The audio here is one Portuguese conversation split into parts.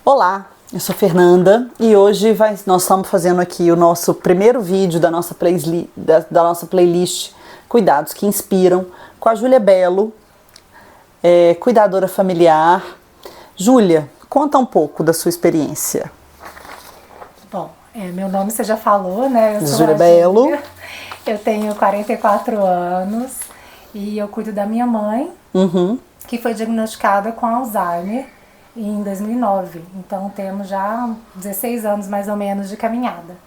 Olá, eu sou Fernanda e hoje nós estamos fazendo aqui o nosso primeiro vídeo da nossa playlist Cuidados que Inspiram, com a Júlia Belo, cuidadora familiar. Júlia, conta um pouco da sua experiência. Bom, meu nome você já falou, né? Eu sou Júlia Belo. Eu tenho 44 anos e eu cuido da minha mãe, que foi diagnosticada com Alzheimer em 2009. Então temos já 16 anos mais ou menos de caminhada.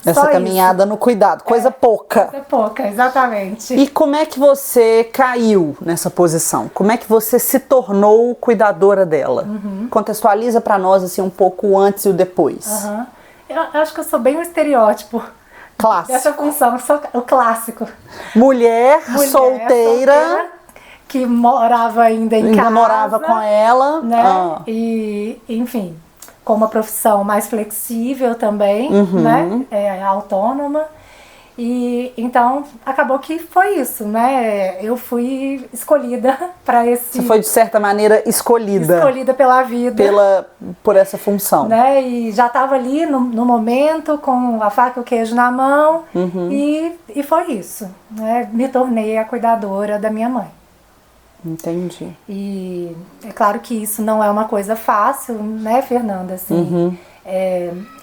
Essa caminhada no cuidado, coisa pouca. Coisa pouca, exatamente. E como é que você caiu nessa posição? Como é que você se tornou cuidadora dela? Contextualiza para nós assim um pouco o antes e o depois. Eu acho que eu sou bem um estereótipo Clássico. dessa função, eu sou o clássico. Mulher solteira que morava ainda em casa. Morava com ela. Né? E, enfim, com uma profissão mais flexível também, né? Autônoma. E então acabou que foi isso, né? Eu fui escolhida para esse. Você foi de certa maneira escolhida. Escolhida pela vida. Por essa função. Né? E já estava ali no momento com a faca e o queijo na mão e foi isso, né? Me tornei a cuidadora da minha mãe. Entendi. E é claro que isso não é uma coisa fácil, né, Fernanda? Assim,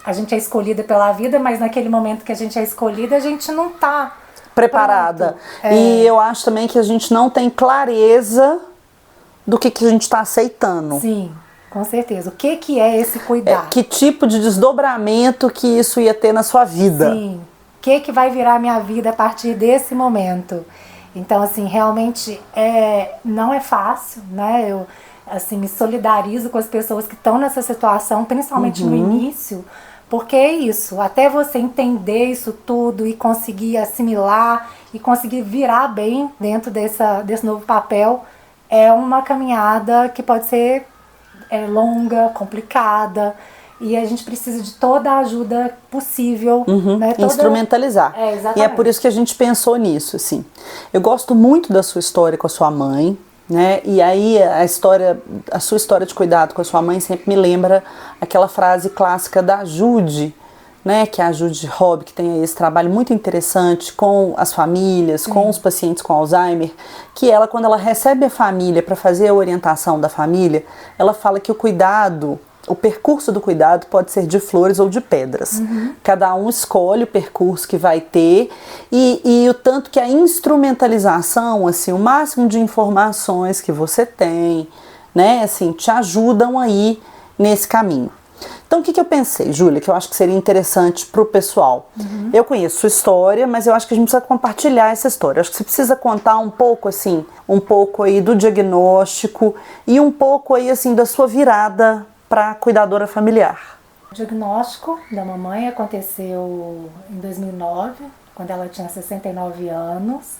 a gente é escolhida pela vida, mas naquele momento que a gente é escolhida, a gente não está preparada. E eu acho também que a gente não tem clareza do que a gente está aceitando. Sim, com certeza. O que é esse cuidar? Que tipo de desdobramento que isso ia ter na sua vida? Sim. O que vai virar a minha vida a partir desse momento? Então, assim, realmente não é fácil, né? Eu, assim, me solidarizo com as pessoas que estão nessa situação, principalmente no início, porque é isso, até você entender isso tudo e conseguir assimilar e conseguir virar bem dentro desse novo papel, é uma caminhada que pode ser longa, complicada, e a gente precisa de toda a ajuda possível, né? Instrumentalizar. Exatamente. E é por isso que a gente pensou nisso, assim. Eu gosto muito da sua história com a sua mãe, né? E aí a sua história de cuidado com a sua mãe sempre me lembra aquela frase clássica da Judy, né? Que é a Judy Hobby, que tem aí esse trabalho muito interessante com as famílias, com os pacientes com Alzheimer, que ela, quando ela recebe a família para fazer a orientação da família, ela fala que o percurso do cuidado pode ser de flores ou de pedras. Cada um escolhe o percurso que vai ter e o tanto que a instrumentalização, assim, o máximo de informações que você tem, né, assim, te ajudam aí nesse caminho. Então, o que eu pensei, Júlia, que eu acho que seria interessante para o pessoal? Eu conheço sua história, mas eu acho que a gente precisa compartilhar essa história. Eu acho que você precisa contar um pouco, assim, um pouco aí do diagnóstico e um pouco aí, assim, da sua virada para cuidadora familiar. O diagnóstico da mamãe aconteceu em 2009, quando ela tinha 69 anos,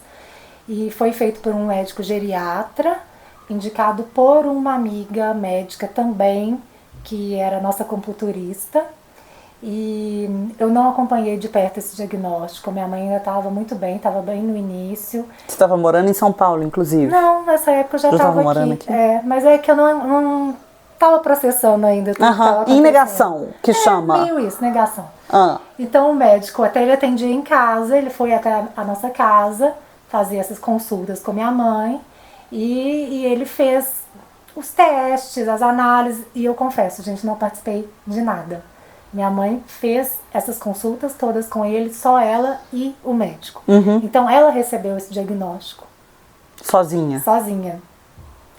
e foi feito por um médico geriatra, indicado por uma amiga médica também, que era nossa compulturista, e eu não acompanhei de perto esse diagnóstico. Minha mãe ainda estava muito bem, estava bem no início. Você estava morando em São Paulo, inclusive? Não, nessa época eu já estava morando aqui. Mas é que eu não estava processando ainda tudo que tava em negação, que chama. Meio isso, negação. Então o médico, até ele atendia em casa, ele foi até a nossa casa, fazer essas consultas com minha mãe, e ele fez os testes, as análises, e eu confesso, gente, não participei de nada. Minha mãe fez essas consultas todas com ele, só ela e o médico. Então ela recebeu esse diagnóstico. Sozinha? Sozinha.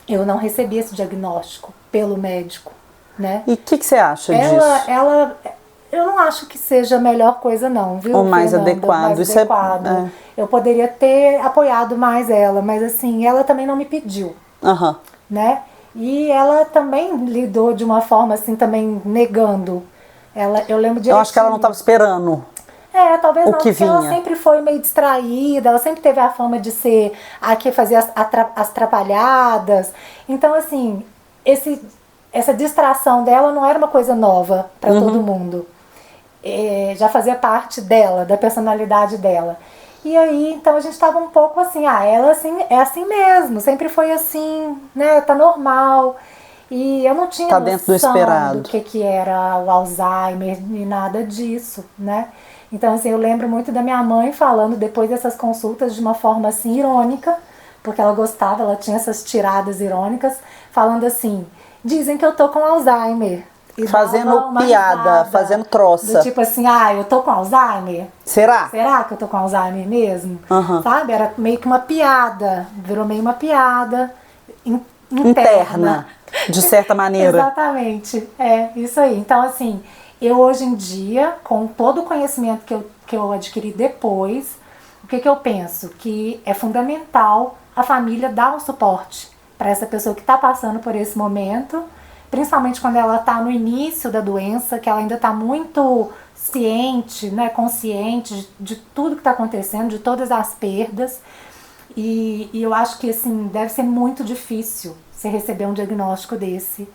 Eu não recebi esse diagnóstico pelo médico, né? E o que você acha disso? Eu não acho que seja a melhor coisa não, viu, ou mais Fernanda? adequado. Mais adequado. Eu poderia ter apoiado mais ela, mas assim, ela também não me pediu, né? E ela também lidou de uma forma assim, também negando. Eu lembro de. Eu acho que ela não estava esperando. Talvez não, porque vinha. ela sempre foi meio distraída, ela sempre teve a fama de ser a que fazia as atrapalhadas. Então, assim, essa distração dela não era uma coisa nova para todo mundo. Já fazia parte dela, da personalidade dela. E aí, então a gente estava um pouco assim, ela assim, é assim mesmo, sempre foi assim, né, tá normal. E eu não tinha Tá dentro do noção esperado. do que era o Alzheimer e nada disso, né? Então, assim, eu lembro muito da minha mãe falando depois dessas consultas de uma forma assim irônica, porque ela gostava, ela tinha essas tiradas irônicas, falando assim: dizem que eu tô com Alzheimer. E Fazendo dava uma piada, risada, fazendo troça. do tipo assim, eu tô com Alzheimer? Será? Será que eu tô com Alzheimer mesmo? Aham. Sabe? Era meio que uma piada, virou meio uma piada Interna, de certa maneira. Exatamente, é isso aí. Então, assim, eu hoje em dia, com todo o conhecimento que eu adquiri depois, o que eu penso? Que é fundamental a família dar um suporte para essa pessoa que está passando por esse momento, principalmente quando ela está no início da doença, que ela ainda está muito ciente, né, consciente de tudo que está acontecendo, de todas as perdas. E eu acho que assim, deve ser muito difícil você receber um diagnóstico desse.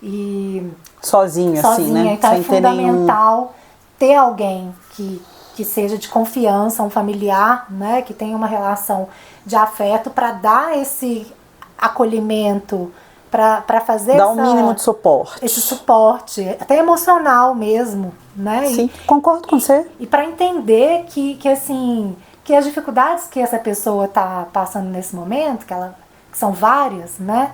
E Sozinha, assim, né? então Sem é ter nenhum. fundamental ter alguém que seja de confiança, um familiar, né, que tenha uma relação de afeto para dar esse acolhimento, para fazer Dá um mínimo de suporte. esse suporte, até emocional mesmo, né? Sim, concordo com você. E para entender que assim, que as dificuldades que essa pessoa está passando nesse momento, que são várias, né?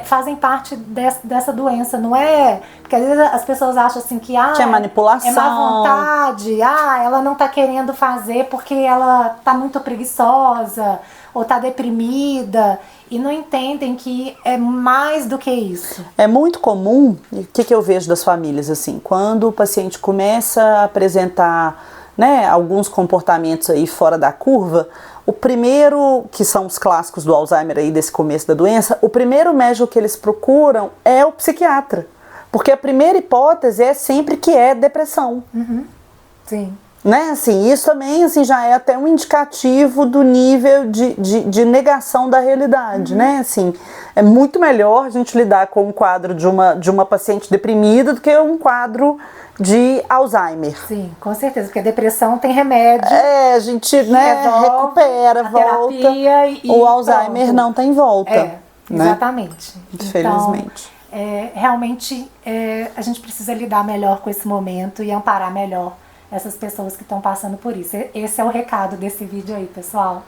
Fazem parte dessa doença, não é? Porque às vezes as pessoas acham assim que é manipulação. é má vontade, ela não tá querendo fazer porque ela tá muito preguiçosa ou tá deprimida e não entendem que é mais do que isso. É muito comum, o que eu vejo das famílias assim, quando o paciente começa a apresentar, né, alguns comportamentos aí fora da curva, o primeiro, que são os clássicos do Alzheimer aí desse começo da doença, o primeiro médico que eles procuram é o psiquiatra, porque a primeira hipótese é sempre que é depressão. Sim. Né, assim, isso também assim, já é até um indicativo do nível de negação da realidade, né, assim, é muito melhor a gente lidar com um quadro de uma paciente deprimida do que um quadro de Alzheimer. Sim, com certeza, porque a depressão tem remédio. A gente, né, recupera, volta. O Alzheimer não tem volta. Exatamente. Né? Infelizmente. Então, realmente a gente precisa lidar melhor com esse momento e amparar melhor essas pessoas que estão passando por isso. Esse é o recado desse vídeo aí, pessoal.